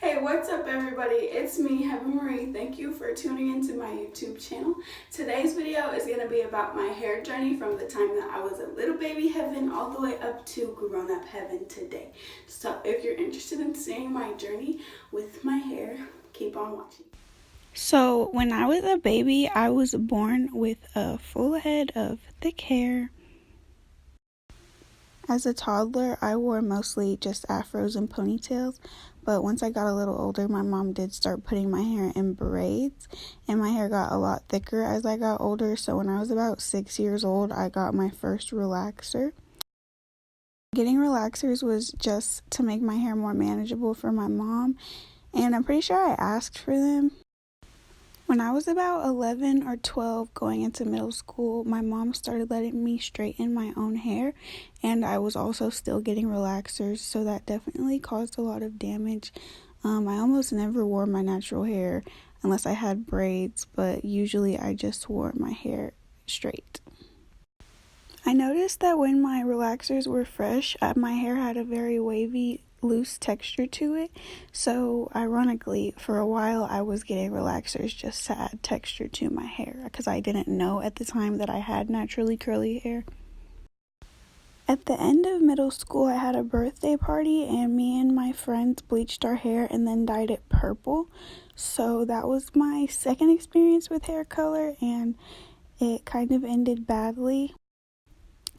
Hey, what's up everybody? It's me, Heaven Marie. Thank you for tuning into my YouTube channel. Today's video is going to be about my hair journey from the time that I was a little baby Heaven all the way up to grown up Heaven today. So if you're interested in seeing my journey with my hair, keep on watching. So when I was a baby, I was born with a full head of thick hair. As a toddler, I wore mostly just afros and ponytails, but once I got a little older, my mom did start putting my hair in braids, and my hair got a lot thicker as I got older, so when I was about 6 years old, I got my first relaxer. Getting relaxers was just to make my hair more manageable for my mom, and I'm pretty sure I asked for them. When I was about 11 or 12 going into middle school, my mom started letting me straighten my own hair, and I was also still getting relaxers, so that definitely caused a lot of damage. I almost never wore my natural hair unless I had braids, but usually I just wore my hair straight. I noticed that when my relaxers were fresh, my hair had a very wavy, loose texture to it, so ironically for a while I was getting relaxers just to add texture to my hair because I didn't know at the time that I had naturally curly hair. At the end of middle school, I had a birthday party and me and my friends bleached our hair and then dyed it purple, so that was my second experience with hair color and it kind of ended badly.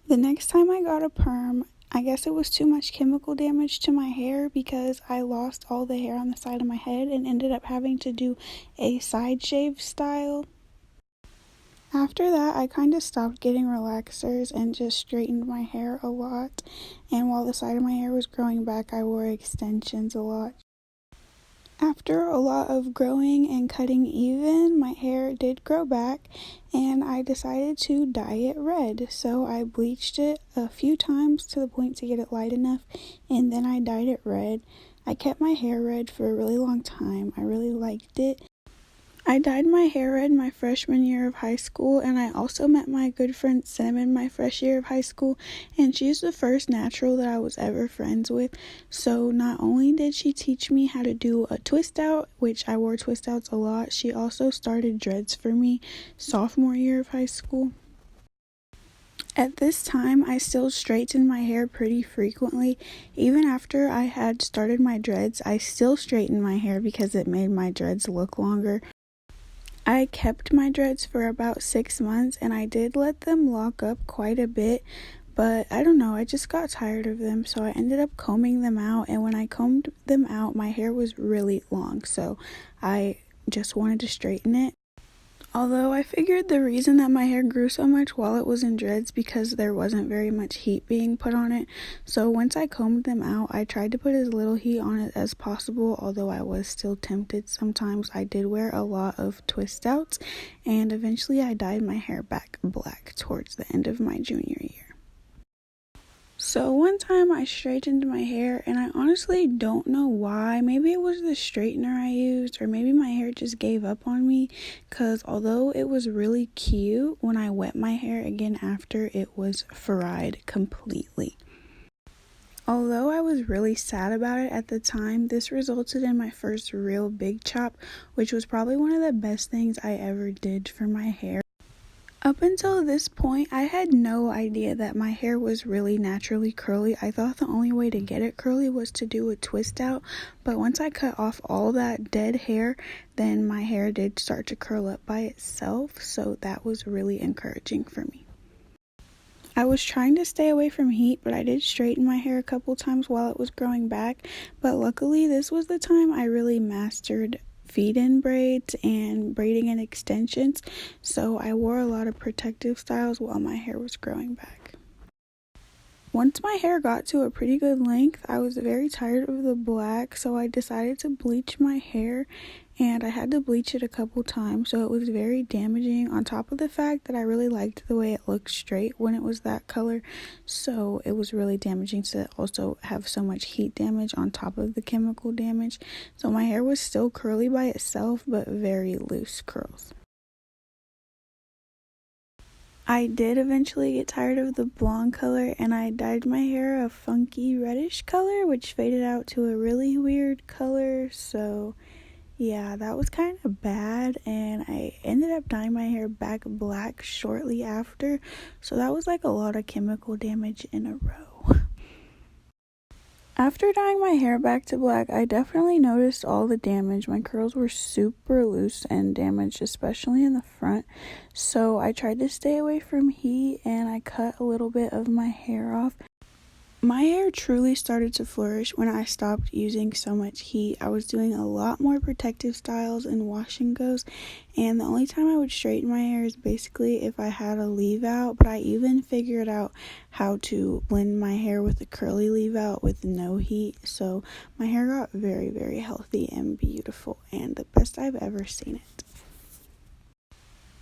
The next time I got a perm, I guess it was too much chemical damage to my hair because I lost all the hair on the side of my head and ended up having to do a side shave style. After that, I kind of stopped getting relaxers and just straightened my hair a lot. And while the side of my hair was growing back, I wore extensions a lot. After a lot of growing and cutting even, my hair did grow back and I decided to dye it red. So I bleached it a few times to the point to get it light enough and then I dyed it red. I kept my hair red for a really long time. I really liked it. I dyed my hair red my freshman year of high school, and I also met my good friend Cinnamon my fresh year of high school, and she's the first natural that I was ever friends with. So not only did she teach me how to do a twist out, which I wore twist outs a lot, she also started dreads for me sophomore year of high school. At this time, I still straightened my hair pretty frequently. Even after I had started my dreads, I still straightened my hair because it made my dreads look longer. I kept my dreads for about 6 months and I did let them lock up quite a bit, but I don't know, I just got tired of them, so I ended up combing them out, and when I combed them out, my hair was really long, so I just wanted to straighten it. Although I figured the reason that my hair grew so much while it was in dreads because there wasn't very much heat being put on it. So once I combed them out, I tried to put as little heat on it as possible, although I was still tempted sometimes. I did wear a lot of twist outs, and eventually I dyed my hair back black towards the end of my junior year. So one time I straightened my hair and I honestly don't know why. Maybe it was the straightener I used, or maybe my hair just gave up on me, because although it was really cute, when I wet my hair again after, it was fried completely. Although I was really sad about it at the time, this resulted in my first real big chop, which was probably one of the best things I ever did for my hair. Up until this point, I had no idea that my hair was really naturally curly. I thought the only way to get it curly was to do a twist out, but once I cut off all that dead hair, then my hair did start to curl up by itself, so that was really encouraging for me. I was trying to stay away from heat, but I did straighten my hair a couple times while it was growing back, but luckily this was the time I really mastered feed-in braids and braiding in extensions, so I wore a lot of protective styles while my hair was growing back. Once my hair got to a pretty good length, I was very tired of the black, so I decided to bleach my hair, and I had to bleach it a couple times, so it was very damaging, on top of the fact that I really liked the way it looked straight when it was that color, so it was really damaging to also have so much heat damage on top of the chemical damage. So my hair was still curly by itself, but very loose curls. I did eventually get tired of the blonde color and I dyed my hair a funky reddish color, which faded out to a really weird color. So yeah, that was kind of bad, and I ended up dyeing my hair back black shortly after. So that was like a lot of chemical damage in a row. After dyeing my hair back to black, I definitely noticed all the damage. My curls were super loose and damaged, especially in the front. So I tried to stay away from heat and I cut a little bit of my hair off. My hair truly started to flourish when I stopped using so much heat. I was doing a lot more protective styles and wash and goes, and the only time I would straighten my hair is basically if I had a leave out, but I even figured out how to blend my hair with a curly leave out with no heat, so my hair got very, very healthy and beautiful, and the best I've ever seen it.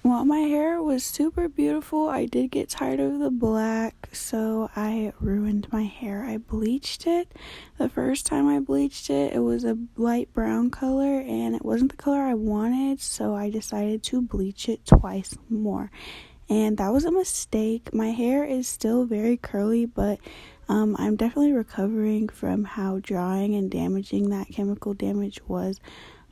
While my hair was super beautiful, I did get tired of the black, so I ruined my hair. I bleached it. The first time I bleached it, it was a light brown color, and it wasn't the color I wanted, so I decided to bleach it twice more. And that was a mistake. My hair is still very curly, but I'm definitely recovering from how drying and damaging that chemical damage was.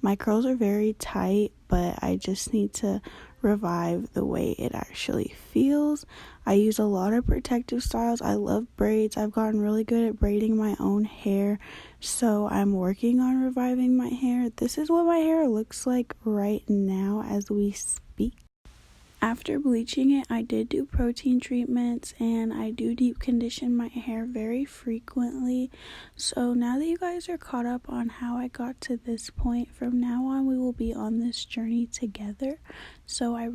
My curls are very tight, but I just need to revive the way it actually feels. I use a lot of protective styles. I love braids. I've gotten really good at braiding my own hair, so I'm working on reviving my hair. This is what my hair looks like right now as we speak. After bleaching it, I did do protein treatments and I do deep condition my hair very frequently. So now that you guys are caught up on how I got to this point, from now on we will be on this journey together. So I really